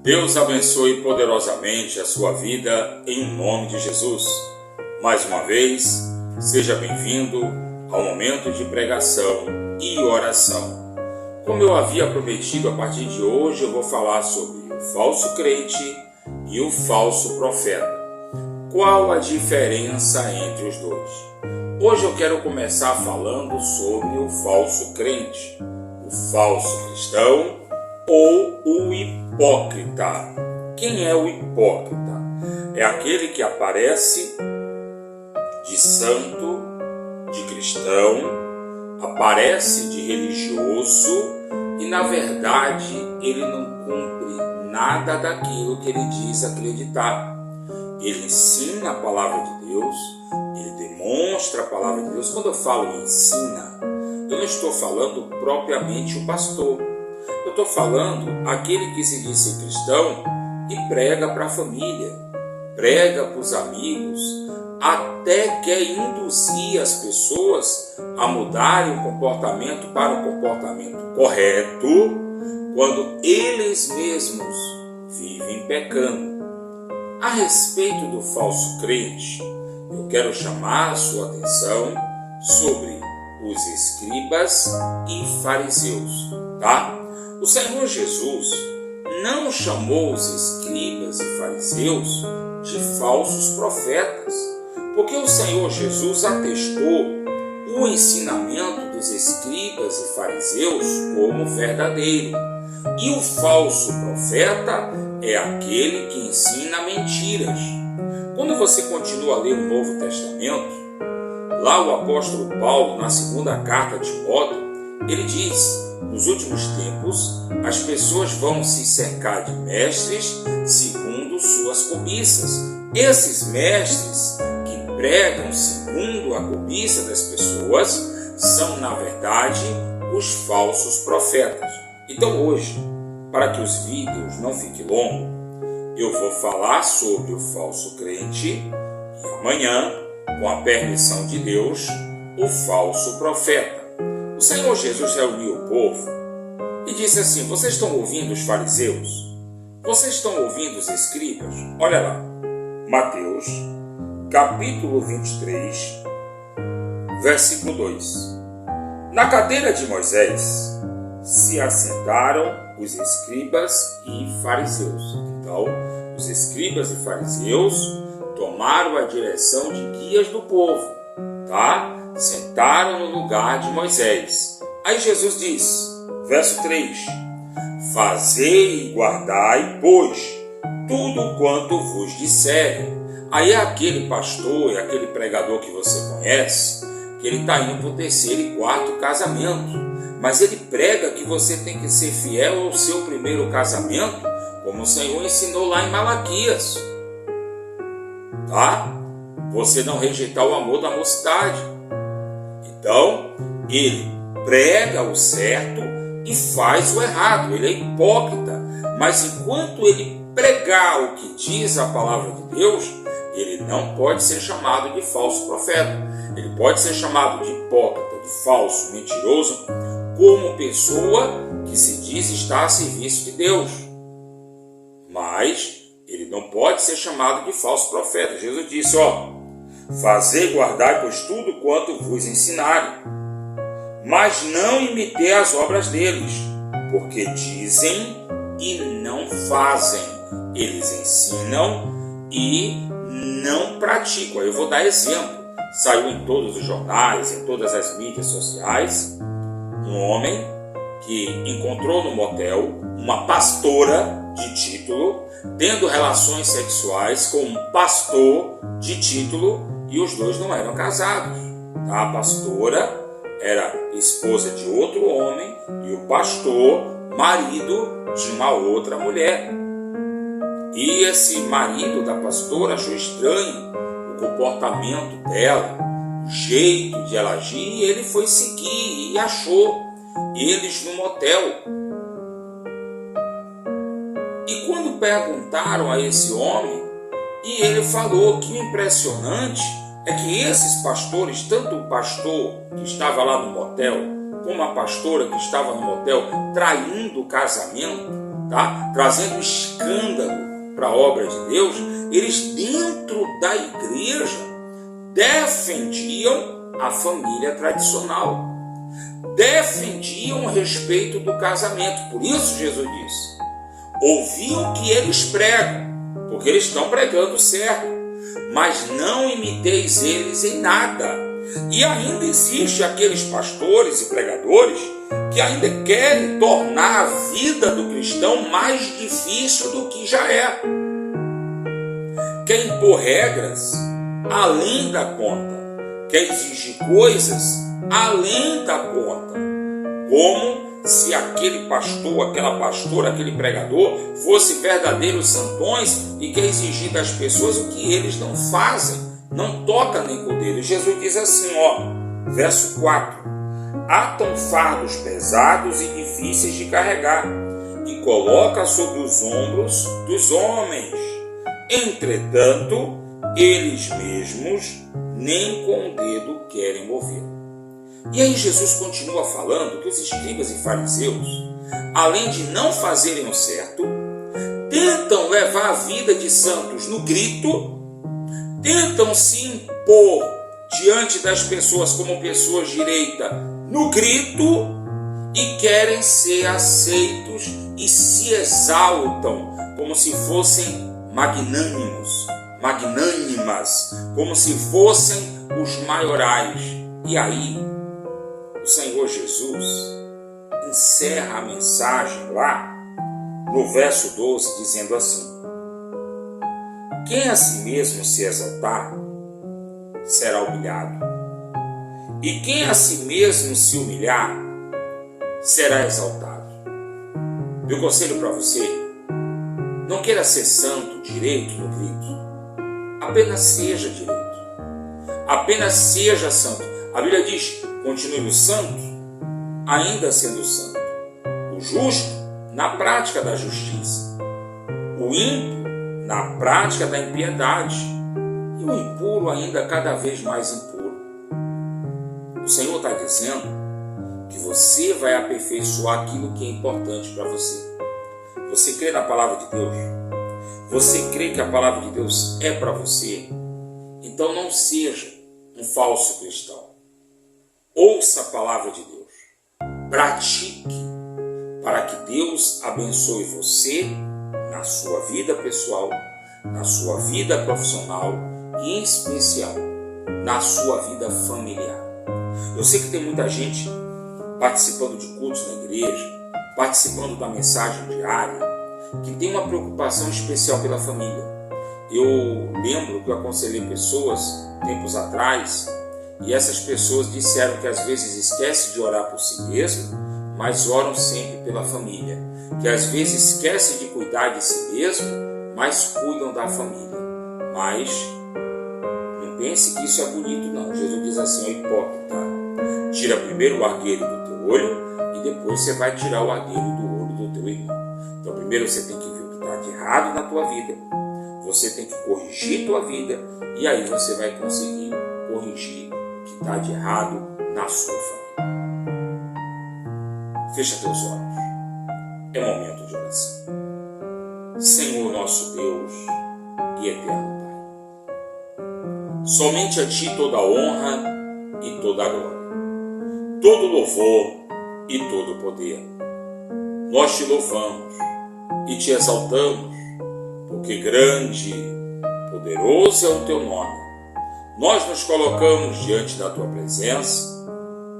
Deus abençoe poderosamente a sua vida em nome de Jesus. Mais uma vez, seja bem-vindo ao momento de pregação e oração. Como eu havia prometido, a partir de hoje eu vou falar sobre o falso crente e o falso profeta. Qual a diferença entre os dois? Hoje eu quero começar falando sobre o falso crente, o falso cristão ou o hipócrita. Quem é o hipócrita? É aquele que aparece de santo, de cristão, aparece de religioso e na verdade ele não cumpre nada daquilo que ele diz acreditar. Ele ensina a palavra de Deus, ele demonstra a palavra de Deus. Quando eu falo ensina, eu não estou falando propriamente o pastor. Eu estou falando aquele que se diz ser cristão e prega para a família, prega para os amigos, até quer induzir as pessoas a mudarem o comportamento para um comportamento correto, quando eles mesmos vivem pecando. A respeito do falso crente, eu quero chamar a sua atenção sobre os escribas e fariseus, tá? O Senhor Jesus não chamou os escribas e fariseus de falsos profetas, porque o Senhor Jesus atestou o ensinamento dos escribas e fariseus como verdadeiro. E o falso profeta é aquele que ensina mentiras. Quando você continua a ler o Novo Testamento, lá o apóstolo Paulo, na segunda carta de Timóteo, ele diz: nos últimos tempos, as pessoas vão se cercar de mestres segundo suas cobiças. Esses mestres que pregam segundo a cobiça das pessoas são, na verdade, os falsos profetas. Então hoje, para que os vídeos não fiquem longos, eu vou falar sobre o falso crente e amanhã, com a permissão de Deus, o falso profeta. O Senhor Jesus reuniu o povo e disse assim: vocês estão ouvindo os fariseus? Vocês estão ouvindo os escribas? Olha lá, Mateus, capítulo 23, versículo 2. Na cadeira de Moisés se assentaram os escribas e fariseus. Então, os escribas e fariseus tomaram a direção de guias do povo, tá? Sentaram no lugar de Moisés. Aí Jesus diz, verso 3: fazei e guardai, pois, tudo quanto vos disserem. Aí é aquele pastor, é aquele pregador que você conhece, que ele está indo para o terceiro e quarto casamento, mas ele prega que você tem que ser fiel ao seu primeiro casamento, como o Senhor ensinou lá em Malaquias, tá? Você não rejeitar o amor da mocidade. Então, ele prega o certo e faz o errado. Ele é hipócrita, mas enquanto ele pregar o que diz a palavra de Deus, ele não pode ser chamado de falso profeta. Ele pode ser chamado de hipócrita, de falso, mentiroso, como pessoa que se diz estar a serviço de Deus. Mas ele não pode ser chamado de falso profeta. Jesus disse, fazei e guardai, pois tudo quanto vos ensinarem, mas não imitei as obras deles, porque dizem e não fazem. Eles ensinam e não praticam. Eu vou dar exemplo. Saiu em todos os jornais, em todas as mídias sociais, um homem que encontrou no motel uma pastora de título, tendo relações sexuais com um pastor de título, e os dois não eram casados. A pastora era esposa de outro homem e o pastor, marido de uma outra mulher. E esse marido da pastora achou estranho o comportamento dela, o jeito de ela agir, e ele foi seguir e achou eles no motel. E quando perguntaram a esse homem, e ele falou que o impressionante é que esses pastores, tanto o pastor que estava lá no motel, como a pastora que estava no motel traindo o casamento, tá? Trazendo escândalo para a obra de Deus, eles dentro da igreja defendiam a família tradicional, defendiam o respeito do casamento. Por isso Jesus disse: ouviam o que eles pregam, porque eles estão pregando certo, mas não imiteis eles em nada. E ainda existe aqueles pastores e pregadores que ainda querem tornar a vida do cristão mais difícil do que já é. Quer impor regras além da conta, quer exigir coisas além da conta, como se aquele pastor, aquela pastora, aquele pregador fosse verdadeiros santões e quer exigir das pessoas o que eles não fazem, não toca nem com o dedo. Jesus diz assim, verso 4: atam fardos pesados e difíceis de carregar e coloca sobre os ombros dos homens. Entretanto, eles mesmos nem com o dedo querem mover. E aí Jesus continua falando que os escribas e fariseus, além de não fazerem o certo, tentam levar a vida de santos no grito, tentam se impor diante das pessoas como pessoas direitas no grito e querem ser aceitos e se exaltam como se fossem magnânimas, como se fossem os maiorais. E aí o Senhor Jesus encerra a mensagem lá no verso 12 dizendo assim: quem a si mesmo se exaltar será humilhado, e quem a si mesmo se humilhar será exaltado. Meu conselho para você: não queira ser santo direito no grito, apenas seja direito, apenas seja santo. A Bíblia diz: continue o santo, ainda sendo santo, o justo na prática da justiça, o ímpio na prática da impiedade, e o impuro ainda cada vez mais impuro. O Senhor está dizendo que você vai aperfeiçoar aquilo que é importante para você. Você crê na palavra de Deus? Você crê que a palavra de Deus é para você? Então não seja um falso cristão. Ouça a palavra de Deus. Pratique para que Deus abençoe você na sua vida pessoal, na sua vida profissional e, em especial, na sua vida familiar. Eu sei que tem muita gente participando de cultos na igreja, participando da mensagem diária, que tem uma preocupação especial pela família. Eu lembro que eu aconselhei pessoas tempos atrás, e essas pessoas disseram que às vezes esquece de orar por si mesmo, mas oram sempre pela família, que às vezes esquece de cuidar de si mesmo, mas cuidam da família. Mas não pense que isso é bonito, não. Jesus diz assim: ó hipócrita, tira primeiro o argueiro do teu olho e depois você vai tirar o argueiro do olho do teu irmão. Então primeiro você tem que ver o que está de errado na tua vida, você tem que corrigir tua vida, e aí você vai conseguir corrigir o que está de errado na sua família. Fecha teus olhos. É momento de oração. Senhor nosso Deus e eterno Pai, somente a Ti toda a honra e toda a glória, todo louvor e todo poder. Nós Te louvamos e Te exaltamos, porque grande, poderoso é o Teu nome. Nós nos colocamos diante da Tua presença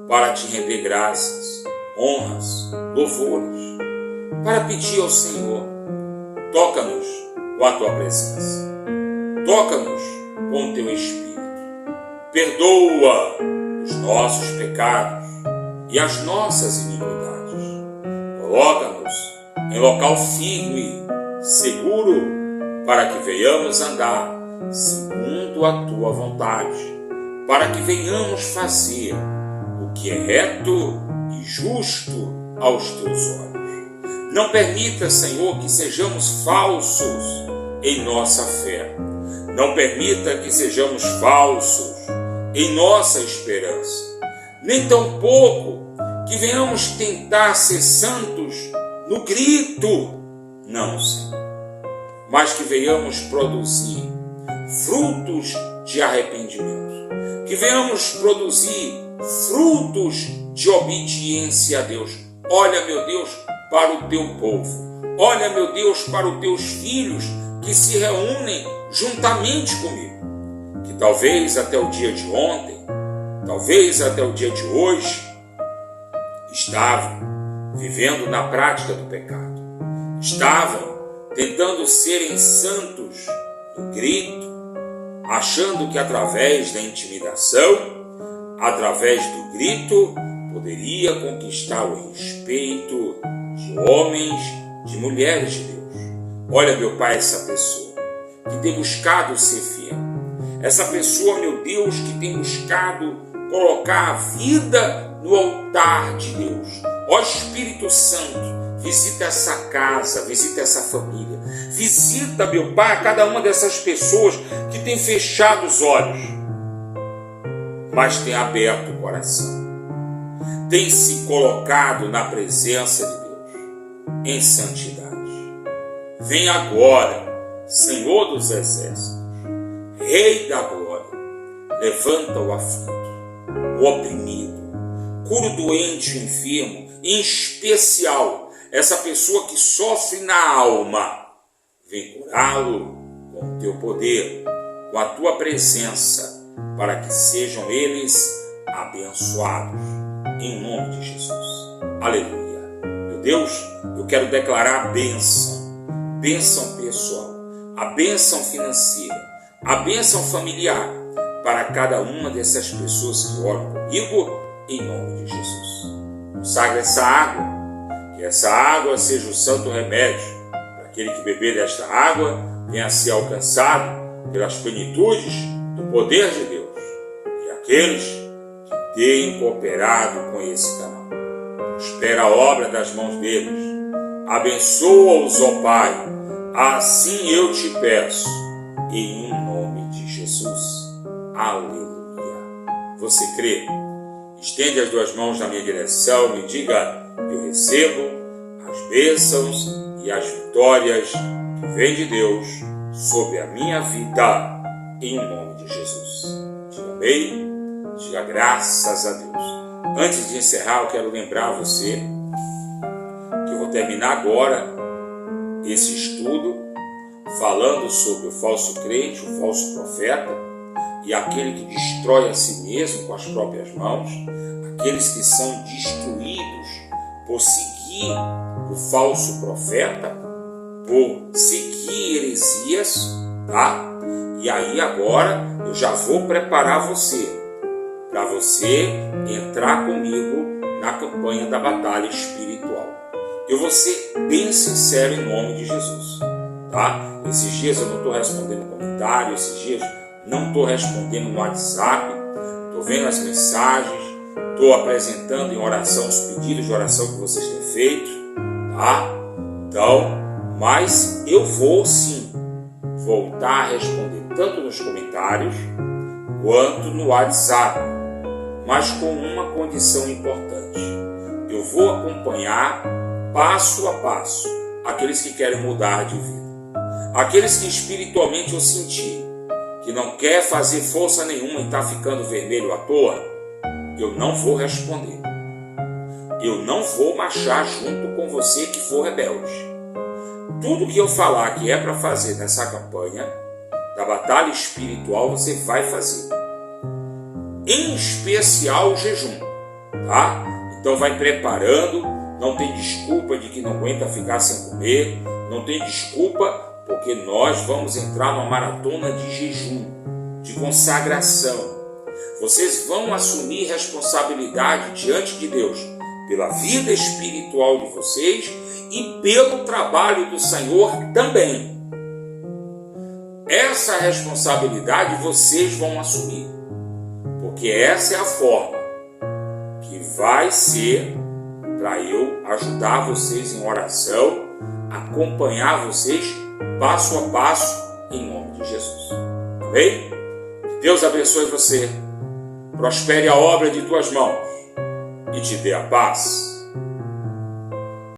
para Te render graças, honras, louvores, para pedir ao Senhor: toca-nos com a Tua presença, toca-nos com o Teu Espírito, perdoa os nossos pecados e as nossas iniquidades, coloca-nos em local firme, seguro, para que venhamos andar segundo a Tua vontade, para que venhamos fazer o que é reto e justo aos Teus olhos. Não permita, Senhor, que sejamos falsos em nossa fé. Não permita que sejamos falsos em nossa esperança. Nem tampouco que venhamos tentar ser santos no grito, Não, Senhor. Mas que venhamos produzir frutos de arrependimento. Que venhamos produzir frutos de obediência a Deus. Olha, meu Deus, para o teu povo. Olha, meu Deus, para os teus filhos que se reúnem juntamente comigo. Que talvez até o dia de ontem, talvez até o dia de hoje, estavam vivendo na prática do pecado. Estavam tentando serem santos no grito, achando que através da intimidação, através do grito, poderia conquistar o respeito de homens, de mulheres de Deus. Olha, meu Pai, essa pessoa que tem buscado ser fiel. Essa pessoa, meu Deus, que tem buscado colocar a vida no altar de Deus. Ó Espírito Santo, visita essa casa, visita essa família. Visita, meu Pai, cada uma dessas pessoas que tem fechado os olhos, mas tem aberto o coração. Tem se colocado na presença de Deus, em santidade. Vem agora, Senhor dos Exércitos, Rei da Glória, levanta o aflito, o oprimido, cura o doente, o enfermo, em especial essa pessoa que sofre na alma. Vem curá-lo com o teu poder, com a tua presença, para que sejam eles abençoados, em nome de Jesus. Aleluia. Meu Deus, eu quero declarar a bênção pessoal, a bênção financeira, a bênção familiar para cada uma dessas pessoas que oram comigo, em nome de Jesus. Consagra essa água, que essa água seja o santo remédio para aquele que beber desta água venha a ser alcançado pelas plenitudes do poder de Deus, e aqueles que têm cooperado com esse canal. Prospera a obra das mãos deles, abençoa-os, ó Pai, assim eu te peço, em nome de Jesus. Aleluia. Você crê? Estende as duas mãos na minha direção e diga: eu recebo as bênçãos e as vitórias que vêm de Deus sobre a minha vida, em nome de Jesus. Diga amém, diga graças a Deus. Antes de encerrar, eu quero lembrar você que eu vou terminar agora esse estudo falando sobre o falso crente, o falso profeta e aquele que destrói a si mesmo com as próprias mãos, aqueles que são destruídos por seguir o falso profeta, por seguir heresias, tá? E aí agora eu já vou preparar você, para você entrar comigo na campanha da batalha espiritual. Eu vou ser bem sincero em nome de Jesus, tá? Esses dias eu não estou respondendo comentário, esses dias não estou respondendo no WhatsApp, estou vendo as mensagens, estou apresentando em oração os pedidos de oração que vocês têm feito, tá? Então, mas eu vou sim voltar a responder tanto nos comentários quanto no WhatsApp, mas com uma condição importante. Eu vou acompanhar passo a passo aqueles que querem mudar de vida. Aqueles que espiritualmente eu senti que não quer fazer força nenhuma e está ficando vermelho à toa, eu não vou responder. Eu não vou marchar junto com você que for rebelde. Tudo que eu falar que é para fazer nessa campanha da batalha espiritual, você vai fazer. Em especial o jejum, tá? Então vai preparando, não tem desculpa de que não aguenta ficar sem comer, não tem desculpa, porque nós vamos entrar numa maratona de jejum, de consagração. Vocês vão assumir responsabilidade diante de Deus pela vida espiritual de vocês e pelo trabalho do Senhor também. Essa responsabilidade vocês vão assumir, porque essa é a forma que vai ser para eu ajudar vocês em oração, acompanhar vocês passo a passo, em nome de Jesus. Amém? Que Deus abençoe você, prospere a obra de tuas mãos e te dê a paz.